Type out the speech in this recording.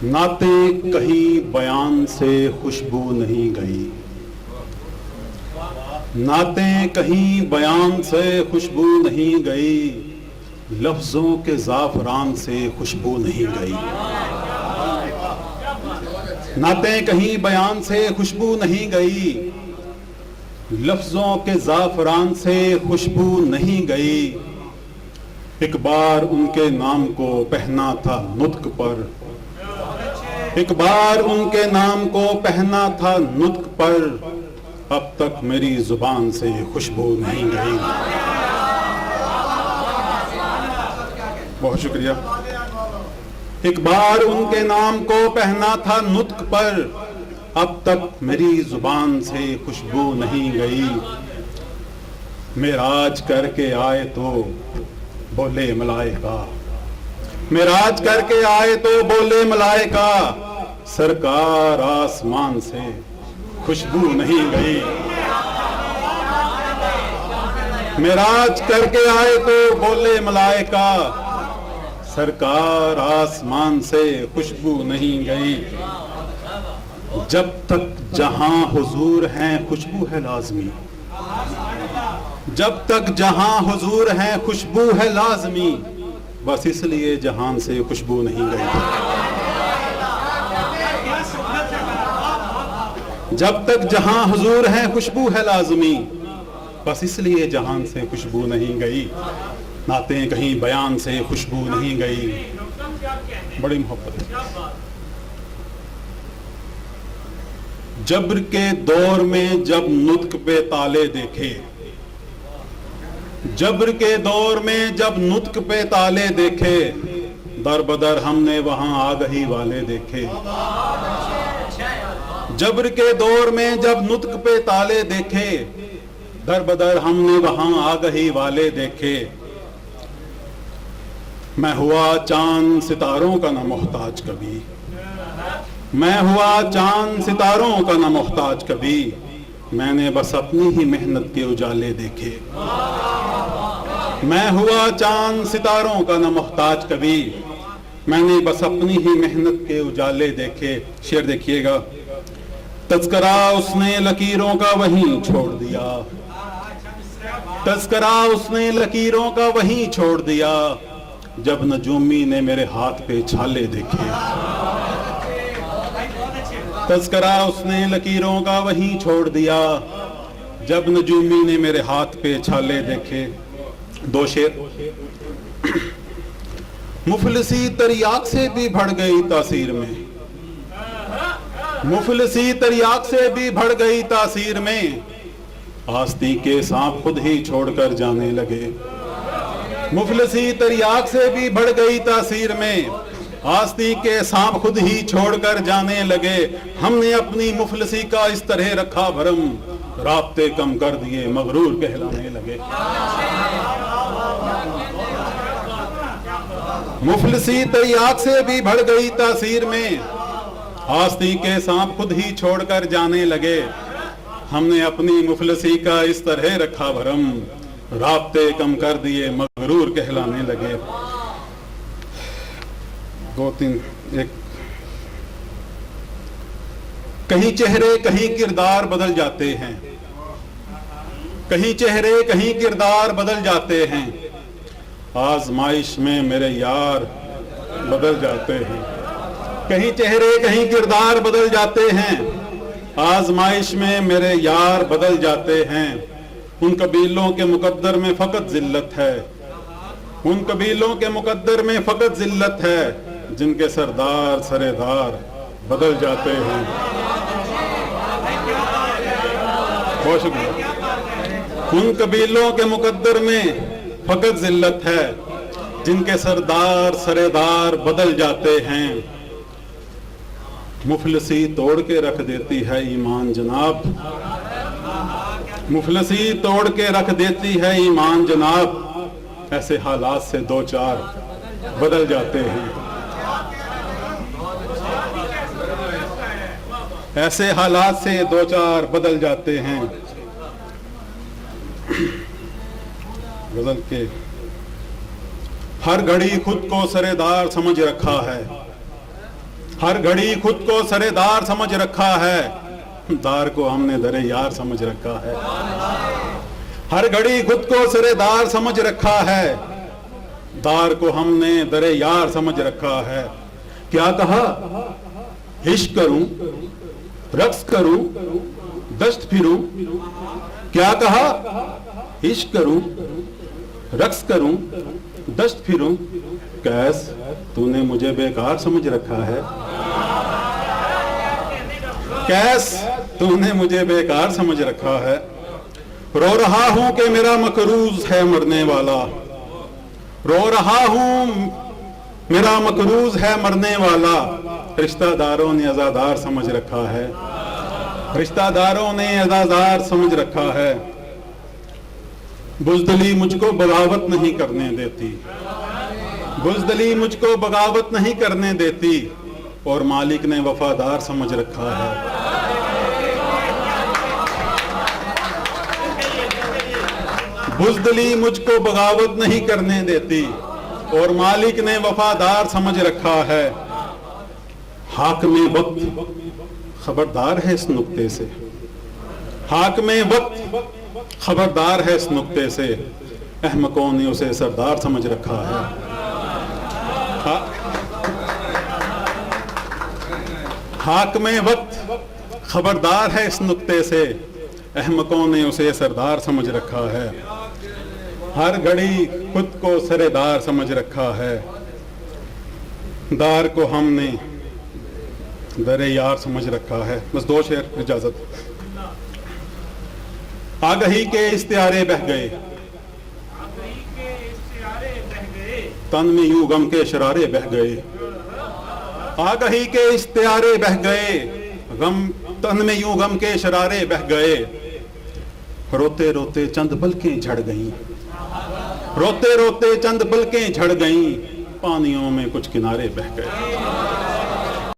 नाते कहीं बयान से खुशबू नहीं गई, नाते कहीं बयान से खुशबू नहीं गई, लफ्जों के ज़ाफ़रान से खुशबू नहीं गई। नाते कहीं बयान से खुशबू नहीं गई, लफ्जों के ज़ाफ़रान से खुशबू नहीं गई। एक बार उनके नाम को पहना था नुत्क पर, एक बार उनके नाम को पहना था नुत्क पर, अब तक मेरी जुबान से खुशबू नहीं गई। बहुत शुक्रिया। एक बार उनके नाम को पहना था नुत्क पर, अब तक मेरी जुबान से खुशबू नहीं गई। मेराज करके आए तो बोले मलाइका, मेराज करके आए तो बोले मलाइका, सरकार आसमान से खुशबू नहीं गई। मेराज करके आए तो बोले मलाइका, सरकार आसमान से खुशबू नहीं गई। जब तक जहां हुजूर हैं खुशबू है लाजमी, जब तक जहां हुजूर हैं खुशबू है लाजमी, बस इसलिए जहान से खुशबू नहीं गई। जब तक जहां हुजूर हैं खुशबू है लाजमी, बस इसलिए जहान से खुशबू नहीं गई। नाते कहीं बयान से खुशबू नहीं गई। बड़ी मोहब्बत है। जब्र के दौर में जब नुत्क पे ताले देखे, जब्र के दौर में जब नुत्क पे ताले देखे, दर बदर हमने वहां आगही वाले देखे। जब्र के दौर में जब नुत्क पे ताले देखे, दर बदर हमने वहां आगही वाले देखे। मैं हुआ चांद सितारों का न मोहताज कभी, मैं हुआ चांद सितारों का न मोहताज कभी, मैंने बस अपनी ही मेहनत के उजाले देखे। मैं हुआ चांद सितारों का न मोहताज कभी, मैंने बस अपनी ही मेहनत के उजाले देखे। शेर देखिएगा। तज़किरा उसने लकीरों का वहीं छोड़ दिया, तज़किरा उसने लकीरों का वहीं छोड़ दिया, जब नजूमी ने मेरे हाथ पे छाले देखे। तज़किरा उसने लकीरों का वहीं छोड़ दिया, जब नजूमी ने मेरे हाथ पे छाले देखे। दो शेर। मुफलिसी तरियाक से भी बढ़ गई तासीर में, मुफलिसी तरियाक से भी बढ़ गई तासीर में, आस्ती के सांप खुद ही छोड़कर जाने लगे। मुफलिसी तरियाक से भी बढ़ गई तासीर में, आस्ती के सांप खुद ही छोड़कर जाने लगे। हमने अपनी मुफलिसी का इस तरह रखा भरम, राब्ते कम कर दिए मगरूर कहलाने लगे। मुफलिसी तरियाक से भी बढ़ गई तासीर में, आस्ती के सांप खुद ही छोड़कर जाने लगे। हमने अपनी मुफलिसी का इस तरह रखा भरम, राब्ते कम कर दिए मगरूर कहलाने लगे। दो तीन एक। कहीं चेहरे कहीं किरदार बदल जाते हैं, कहीं चेहरे कहीं किरदार बदल जाते हैं, आजमाइश में मेरे यार बदल जाते हैं। कहीं चेहरे कहीं किरदार बदल जाते हैं, आजमाइश में मेरे यार बदल जाते हैं। उन कबीलों के मुकद्दर में फकत जिल्लत है, उन कबीलों के मुकद्दर में फकत जिल्लत है, जिनके सरदार सरेदार बदल जाते हैं। बहुत शुक्रिया। उन कबीलों के मुकद्दर में फकत जिल्लत है, जिनके सरदार सरेदार बदल जाते हैं। मुफलिसी तोड़ के रख देती है ईमान जनाब, मुफलिसी तोड़ के रख देती है ईमान जनाब, ऐसे हालात से दो चार बदल जाते हैं, ऐसे हालात से दो चार बदल जाते हैं। बदल के हर घड़ी खुद को सरेदार समझ रखा है, हर घड़ी खुद को सरेदार समझ रखा है, दार को हमने दरे यार समझ रखा है। हर घड़ी खुद को सरेदार समझ रखा है, दार को हमने दरे यार समझ रखा है। क्या कहा? इश्क करूं, रक्स करूं, दस्त फिरूं। क्या कहा? इश्क करूं, रक्स करूं, दस्त फिरूं। कैस तूने मुझे बेकार समझ रखा है, कैस तूने मुझे बेकार समझ रखा है। रो रहा हूं कि मेरा मकरूज है मरने वाला, रो रहा हूं मेरा मकरूज है मरने वाला। रिश्तेदारों ने अज़ादार समझ रखा है, रिश्तेदारों ने अज़ादार समझ रखा है। बुज़दिली मुझको बगावत नहीं करने देती, बुज़दिली मुझको बगावत नहीं करने देती, और मालिक ने वफादार समझ रखा है। बुज़दिली मुझको बगावत नहीं करने देती, और मालिक ने वफादार समझ रखा है। हाकिम वक्त खबरदार है इस नुक्ते से, हाकिम वक्त खबरदार है इस नुक्ते से, अहमकों ने उसे सरदार समझ रखा है। हाकिम वक्त खबरदार है इस नुक्ते से, अहमकों ने उसे सरदार समझ रखा है। हर घड़ी खुद को सरेदार समझ रखा है, दार को हमने दरे यार समझ रखा है। बस 2 शेर, इजाजत। आगही के इस्तियारे बह गए, तन में यूं गम के शरारे बह गए। आगही के इस्तियारे बह गए, गम तन में यूं गम के शरारे बह गए। रोते रोते चंद पलकें झड़ गईं, रोते रोते चंद पलकें झड़ गईं, पानियों में कुछ किनारे बह गए।